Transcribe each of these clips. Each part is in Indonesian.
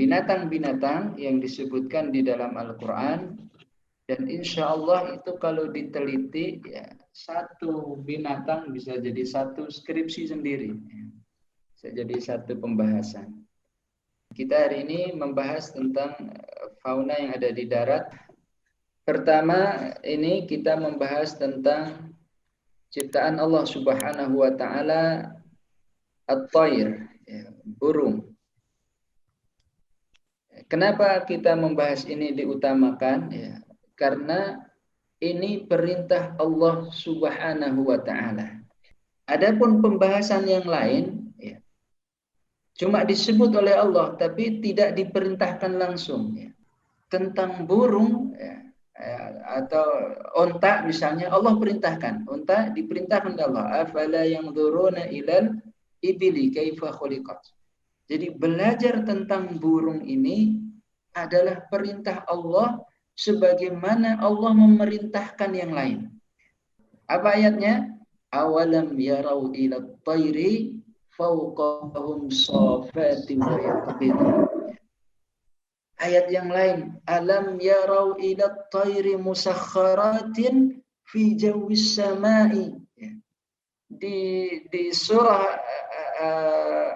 binatang-binatang yang disebutkan di dalam Al-Quran, dan insya Allah itu kalau diteliti ya, satu binatang bisa jadi satu skripsi sendiri, bisa jadi satu pembahasan. Kita hari ini membahas tentang fauna yang ada di darat. Pertama ini kita membahas tentang ciptaan Allah Subhanahu wa taala, at-thair, ya, burung. Kenapa kita membahas ini diutamakan? Ya, karena ini perintah Allah Subhanahu wa taala. Adapun pembahasan yang lain ya, cuma disebut oleh Allah tapi tidak diperintahkan langsung ya. Tentang burung ya, atau onta misalnya Allah perintahkan. Onta diperintahkan oleh Allah. Afala yanzuruna ilal ibili kaifa khuliqat. Jadi belajar tentang burung ini adalah perintah Allah sebagaimana Allah memerintahkan yang lain. Apa ayatnya? Awalam yarau ila tayri fawqahum safatin wa yaqbidun. Ayat yang lain, alam yarau ila tayri musakharatin fi jawis samai. Di surah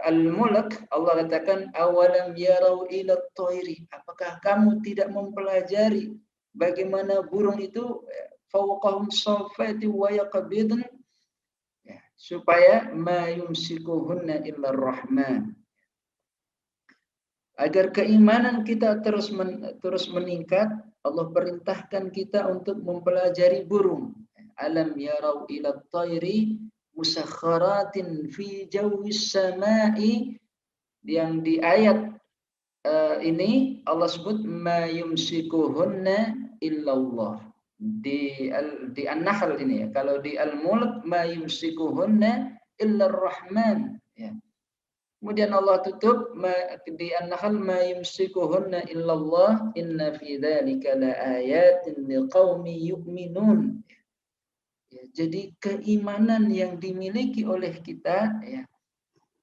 Al-Mulk Allah katakan awalam yarau ila tayri, apakah kamu tidak mempelajari bagaimana burung itu fawqahum safati wa yaqbidun, ya, supaya ma yumsikuhunna illa rahman, agar keimanan kita terus meningkat. Allah perintahkan kita untuk mempelajari burung. Alam yarau ila tayri musakharatin fi jawis samai, yang di ayat ini Allah sebut ma yumsikuhunna illallah. Di An-Nahl ini ya. Kalau di Al-Mulk ma yumsikuhunna illar rahman ya. Kemudian Allah tutup di An-Nahl ma yumsikuhunna illallah inna fi dzalika laayatin liqaumin yu'minun. Ya, jadi keimanan yang dimiliki oleh kita ya,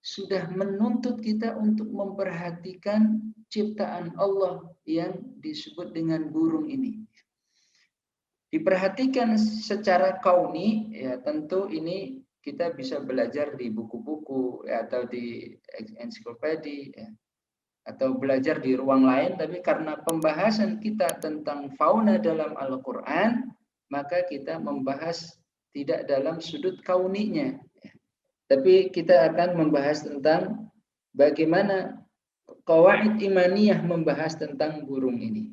sudah menuntut kita untuk memperhatikan ciptaan Allah yang disebut dengan burung ini. Diperhatikan secara kauni ya, tentu ini kita bisa belajar di buku-buku ya, atau di ensiklopedia ya, atau belajar di ruang lain, tapi karena pembahasan kita tentang fauna dalam Al-Quran, maka kita membahas tidak dalam sudut kauninya ya. Tapi kita akan membahas tentang bagaimana qawaid imaniyah membahas tentang burung ini.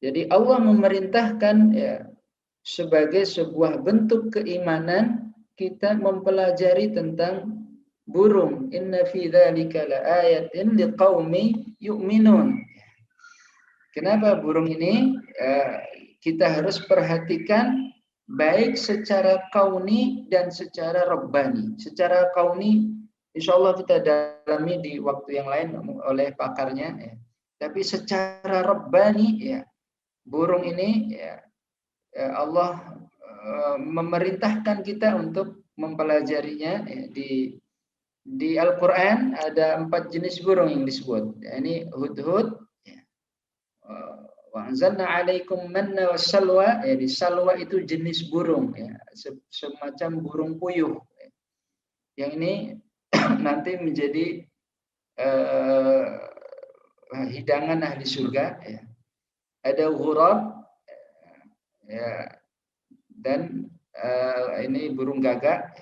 Jadi Allah memerintahkan ya, sebagai sebuah bentuk keimanan kita mempelajari tentang burung. Inna fi dzalika laayatin liqaumi yu'minun. Kenapa burung ini kita harus perhatikan baik secara kauni dan secara rabbani. Secara kauni insyaallah kita dalami di waktu yang lain oleh pakarnya ya. Tapi secara rabbani ya, burung ini ya, Allah memerintahkan kita untuk mempelajarinya ya. Di Al-Quran ada 4 jenis burung yang disebut. Ya, ini hudhud, ya. Wa anzalna 'alaikum manna wassalwa. Ya, di salwa itu jenis burung ya, semacam burung puyuh. Ya. Yang ini nanti menjadi hidangan ahli surga ya. Ada ghurab ya, dan ini burung gagak.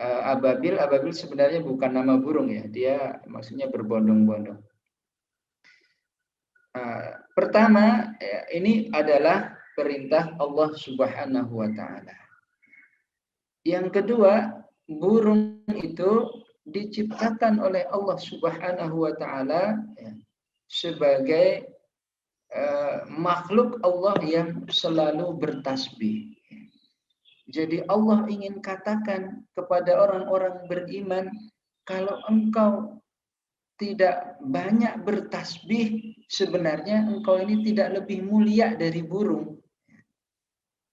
Ababil sebenarnya bukan nama burung ya, dia maksudnya berbondong-bondong. Pertama ya, ini adalah perintah Allah Subhanahu wa taala. Yang kedua, burung itu diciptakan oleh Allah Subhanahu wa taala ya, sebagai makhluk Allah yang selalu bertasbih. Jadi Allah ingin katakan kepada orang-orang beriman, kalau engkau tidak banyak bertasbih, sebenarnya engkau ini tidak lebih mulia dari burung.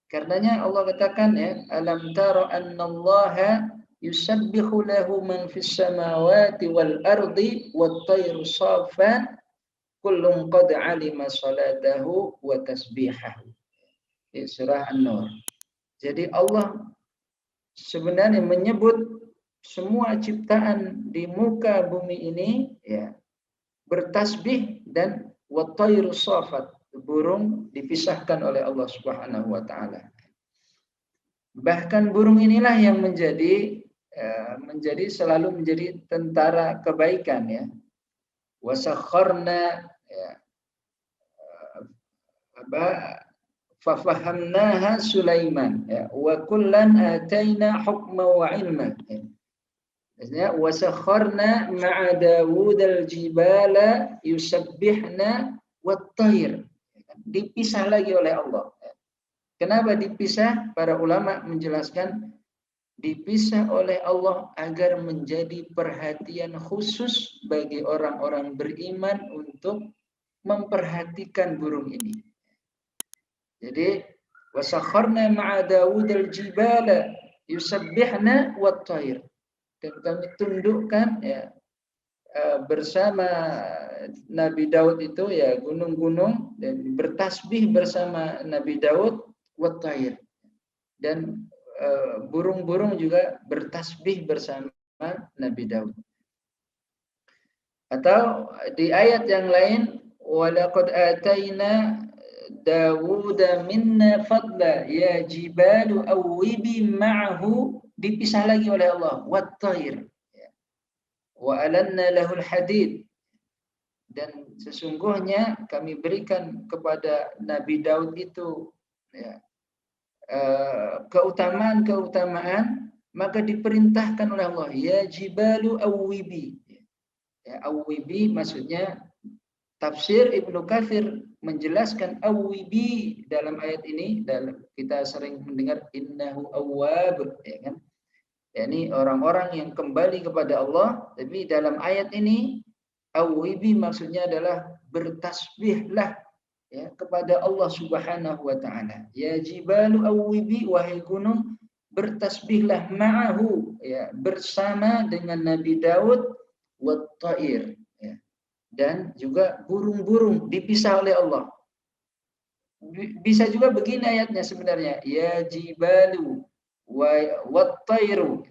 Karenanya Allah katakan ya, alam tara annallaha yusabbihu lahu man fis samawati wal ardi wat tayru saffat kullun qad alima salatahu wa tasbihahu. Di surah An-Nur. Jadi Allah sebenarnya menyebut semua ciptaan di muka bumi ini ya bertasbih dan wat tayru saffat, burung dipisahkan oleh Allah Subhanahu wa taala. Bahkan burung inilah yang menjadi selalu menjadi tentara kebaikan ya. Wasakharna ya, fafahamnaha Sulaiman ya, wa kullan ataina hukma wa ilma ya. Maksudnya wasakharna ma'a Dawud al-jibala yusabbihna wat-tayr. Dipisah lagi oleh Allah. Kenapa dipisah? Para ulama menjelaskan dipisah oleh Allah agar menjadi perhatian khusus bagi orang-orang beriman untuk memperhatikan burung ini. Jadi wasakharna ma'a Dawud al-jibala yusabbihna wat-tayr. Dan kami tundukkan ya bersama Nabi Daud itu ya gunung-gunung dan bertasbih bersama Nabi Daud wat-tayr. Dan burung-burung juga bertasbih bersama Nabi Daud. Atau di ayat yang lain, walaqad ataina Dawuda minna fadla ya jibalu awwibi ma'ahu, dipisah lagi oleh Allah wat-tayr wa alanna lahul hadid, dan sesungguhnya kami berikan kepada Nabi Daud itu ya, keutamaan-keutamaan, maka diperintahkan oleh Allah ya jibalu awwibi. Ya, awwibi maksudnya tafsir Ibnu Katsir menjelaskan awwibi dalam ayat ini, dalam kita sering mendengar innahu awwab ya kan. Yani orang-orang yang kembali kepada Allah, tapi dalam ayat ini awwibi maksudnya adalah bertasbihlah ya kepada Allah Subhanahu wa taala. Ya jibalu awwibi, wahai gunung bertasbihlah ma'ahu ya bersama dengan Nabi Daud wat ta'ir ya. Dan juga burung-burung dipisah oleh Allah. Bisa juga begini ayatnya sebenarnya, ya jibalu wat tayru.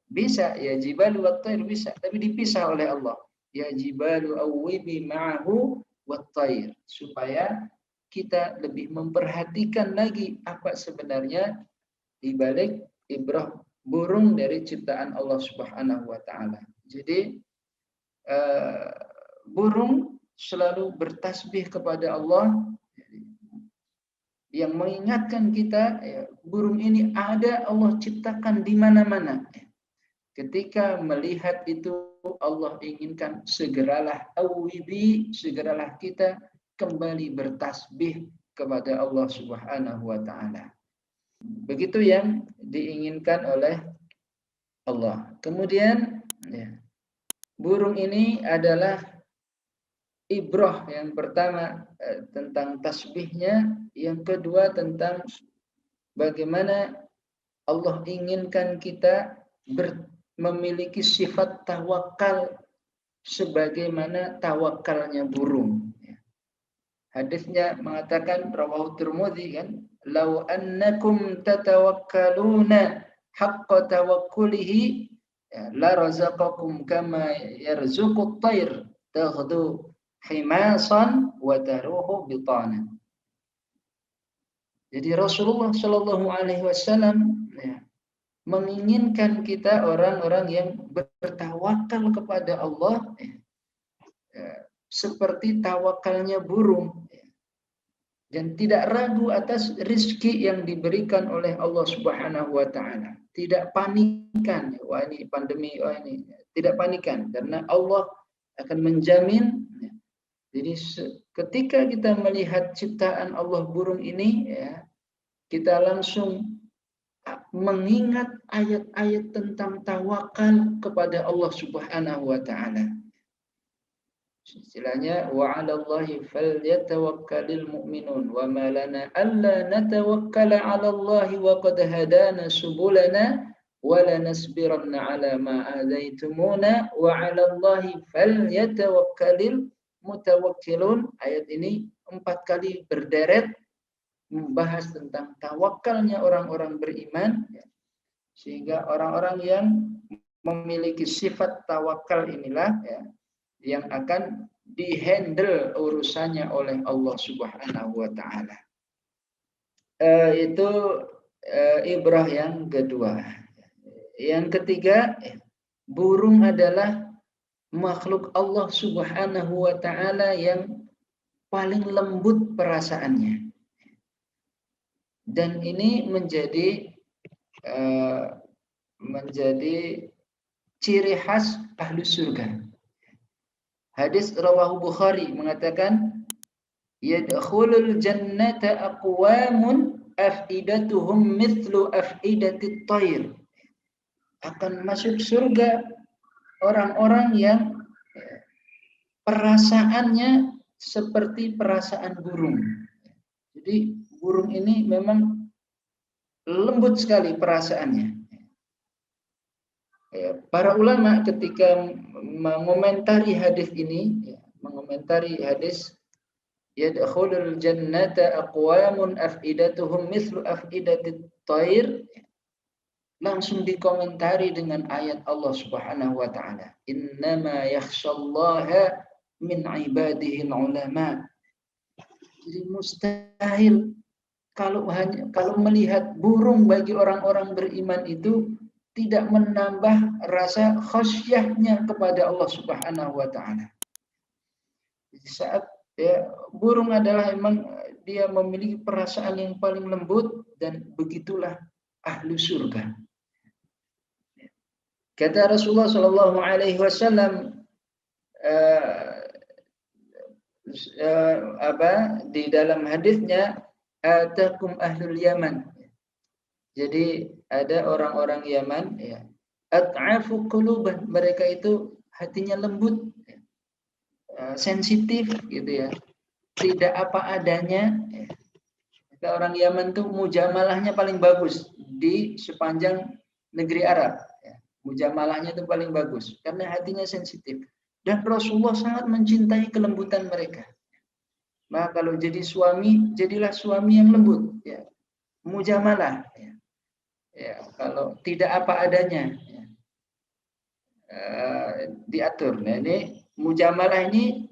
Bisa ya jibalu wat tayru bisa, tapi dipisah oleh Allah. Ya jibalu awwibi ma'ahu wat tayr, supaya kita lebih memperhatikan lagi apa sebenarnya di balik ibrah burung dari ciptaan Allah Subhanahu wa taala. Jadi burung selalu bertasbih kepada Allah yang mengingatkan kita ya, burung ini ada Allah ciptakan di mana-mana. Ketika melihat itu Allah inginkan segeralah awwibi, segeralah kita kembali bertasbih kepada Allah Subhanahu wa taala. Begitu yang diinginkan oleh Allah. Kemudian ya, burung ini adalah ibrah yang pertama tentang tasbihnya, yang kedua tentang bagaimana Allah inginkan kita memiliki sifat tawakal sebagaimana tawakalnya burung. Hadisnya mengatakan rawahu Tirmidzi kan, "Lau annakum tatawakkaluna haqqa tawakkulihi la razaqakum kama yarzuqut tayr taghdu himasan wa taruhu bitana." Jadi Rasulullah Shallallahu alaihi wasallam ya, menginginkan kita orang-orang yang bertawakal kepada Allah ya, seperti tawakalnya burung ya, dan tidak ragu atas rizki yang diberikan oleh Allah Subhanahu wa taala. Tidak panikan, wah ini pandemi, wah ini tidak panikan karena Allah akan menjamin. Jadi ketika kita melihat ciptaan Allah burung ini ya, kita langsung mengingat ayat-ayat tentang tawakal kepada Allah Subhanahu wa taala. Istilahnya wa 'alallahi falyatawakkalul mu'minun wa ma lana alla natawakkala 'alallahi wa qad hadana subulana wa lanasbiranna 'ala ma adzaitumuna wa 'alallahi falyatawakkalul mutawakkilun. Ayat ini 4 kali berderet membahas tentang tawakalnya orang-orang beriman, sehingga orang-orang yang memiliki sifat tawakal inilah yang akan dihandle urusannya oleh Allah Subhanahu wa taala. Itu ibrah yang kedua. Yang ketiga, burung adalah makhluk Allah Subhanahu wa taala yang paling lembut perasaannya. Dan ini menjadi ciri khas ahlu surga. Hadis rawahu Bukhari mengatakan yadkhulul jannata aqwamun afidatuhum mithlu afidatit thair. Akan masuk surga orang-orang yang perasaannya seperti perasaan burung. Jadi burung ini memang lembut sekali perasaannya. Para ulama ketika mengomentari hadis ini, mengomentari hadis yadkhulul jannata aqwamun afidatuhum mithlu afidatit thair, langsung dikomentari dengan ayat Allah Subhanahu wa taala, innama yakhsyallaha min ibadihi ulama. Jadi mustahil kalau melihat burung bagi orang-orang beriman itu tidak menambah rasa khasyahnya kepada Allah Subhanahu wa taala. Di saat burung adalah memang dia memiliki perasaan yang paling lembut, dan begitulah ahlu surga. Kata Rasulullah sallallahu alaihi wasallam di dalam hadisnya, atakum ahlul Yaman. Jadi ada orang-orang Yaman, at'afu quluban, mereka itu hatinya lembut, sensitif gitu ya, tidak apa adanya. Orang Yaman tuh mujamalahnya paling bagus di sepanjang negeri Arab. Mujamalahnya itu paling bagus karena hatinya sensitif. Dan Rasulullah sangat mencintai kelembutan mereka. Maka kalau jadi suami, jadilah suami yang lembut, mujamalah. Kalau tidak apa adanya, diatur. Nah, ini mujamalah ini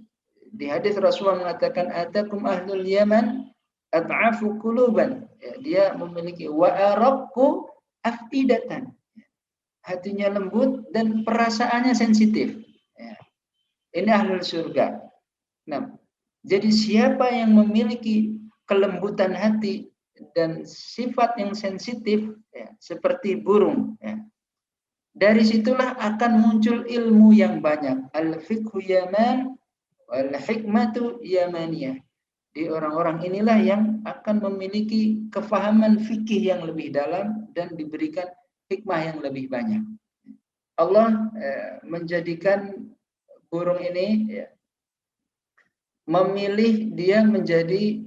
di hadis Rasulullah mengatakan atakum ahlul Yaman at'afu quluban. Dia memiliki wa araqqu afidatan. Hatinya lembut dan perasaannya sensitif. Ini ahlul surga. Nah, jadi siapa yang memiliki kelembutan hati dan sifat yang sensitif, seperti burung, dari situlah akan muncul ilmu yang banyak. Al-fiqhu yaman wal hikmatu yamaniyah. Di orang-orang inilah yang akan memiliki kefahaman fikih yang lebih dalam dan diberikan hikmah yang lebih banyak. Allah menjadikan burung ini, memilih dia menjadi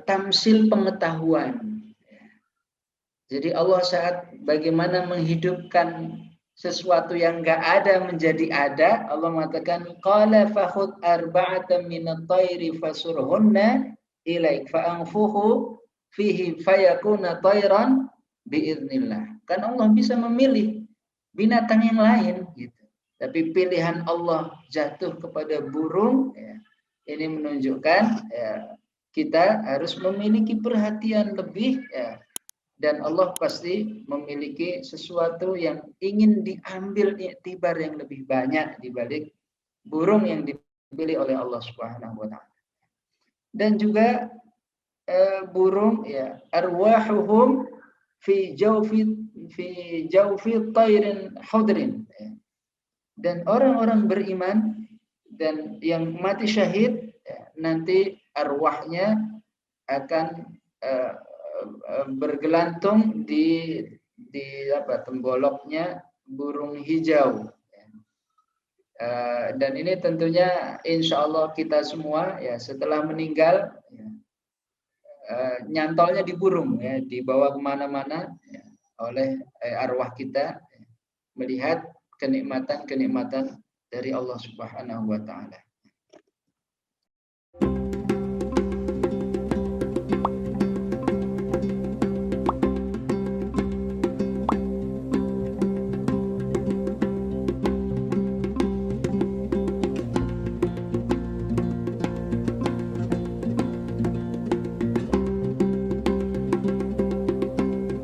tamsil pengetahuan. Jadi Allah saat bagaimana menghidupkan sesuatu yang enggak ada menjadi ada, Allah mengatakan qala fakhud arba'atan minat thairi fasurhunna ilaik fa'anfuhu fihi fayakuna thairan biiznillah. Kan Allah bisa memilih binatang yang lain gitu. Tapi pilihan Allah jatuh kepada burung, ini menunjukkan kita harus memiliki perhatian lebih, dan Allah pasti memiliki sesuatu yang ingin diambil iktibar yang lebih banyak dibalik burung yang dipilih oleh Allah Subhanahu wa taala. Dan juga burung, arwahuhum fi jawfi tairin hudrin. Dan orang-orang beriman dan yang mati syahid, nanti arwahnya akan bergelantung di temboloknya burung hijau. Dan ini tentunya insya Allah kita semua ya setelah meninggal ya, nyantolnya di burung ya, dibawa kemana-mana ya, oleh arwah kita ya, melihat kenikmatan-kenikmatan dari Allah Subhanahu wa taala.